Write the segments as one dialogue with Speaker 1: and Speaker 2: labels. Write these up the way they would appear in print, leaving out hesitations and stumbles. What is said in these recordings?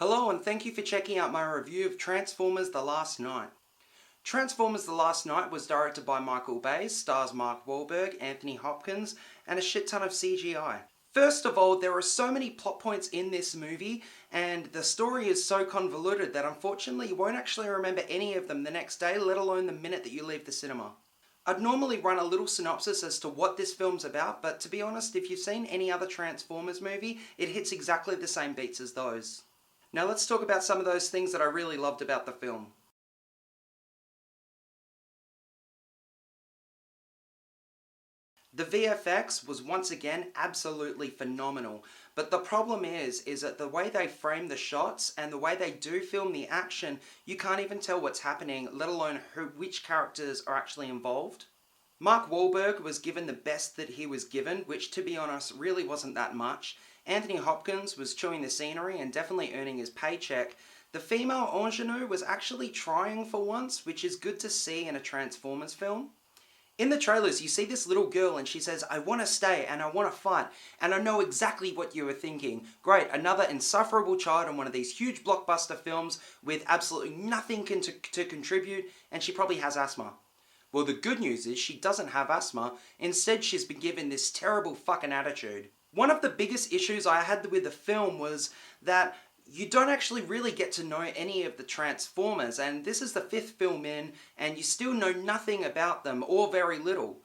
Speaker 1: Hello and thank you for checking out my review of Transformers The Last Knight. Transformers The Last Knight was directed by Michael Bay, stars Mark Wahlberg, Anthony Hopkins, and a shit ton of CGI. First of all, there are so many plot points in this movie, and the story is so convoluted that unfortunately you won't actually remember any of them the next day, let alone the minute that you leave the cinema. I'd normally run a little synopsis as to what this film's about, but to be honest, if you've seen any other Transformers movie, it hits exactly the same beats as those. Now let's talk about some of those things that I really loved about the film. The VFX was once again absolutely phenomenal, but the problem is that the way they frame the shots and the way they do film the action, you can't even tell what's happening, let alone which characters are actually involved. Mark Wahlberg was given the best that he was given, which to be honest really wasn't that much. Anthony Hopkins was chewing the scenery and definitely earning his paycheck. The female ingenue was actually trying for once, which is good to see in a Transformers film. In the trailers, you see this little girl and she says, "I want to stay and I want to fight." And I know exactly what you were thinking. Great, another insufferable child in one of these huge blockbuster films with absolutely nothing to contribute, and she probably has asthma. Well, the good news is she doesn't have asthma. Instead, she's been given this terrible fucking attitude. One of the biggest issues I had with the film was that you don't actually really get to know any of the Transformers, and this is the fifth film in, and you still know nothing about them, or very little.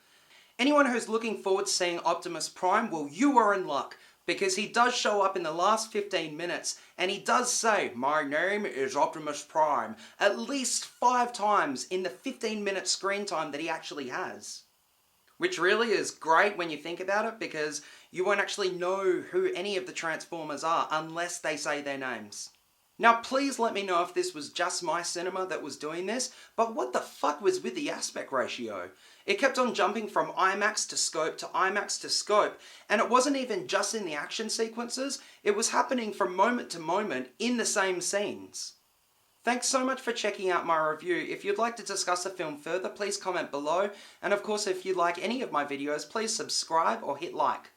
Speaker 1: Anyone who's looking forward to seeing Optimus Prime, well, you are in luck, because he does show up in the last 15 minutes, and he does say, "My name is Optimus Prime," at least 5 times in the 15-minute screen time that he actually has. Which really is great when you think about it, because you won't actually know who any of the Transformers are unless they say their names. Now please let me know if this was just my cinema that was doing this, but what the fuck was with the aspect ratio? It kept on jumping from IMAX to scope to IMAX to scope, and it wasn't even just in the action sequences, it was happening from moment to moment in the same scenes. Thanks so much for checking out my review. If you'd like to discuss the film further, please comment below. And of course, if you like any of my videos, please subscribe or hit like.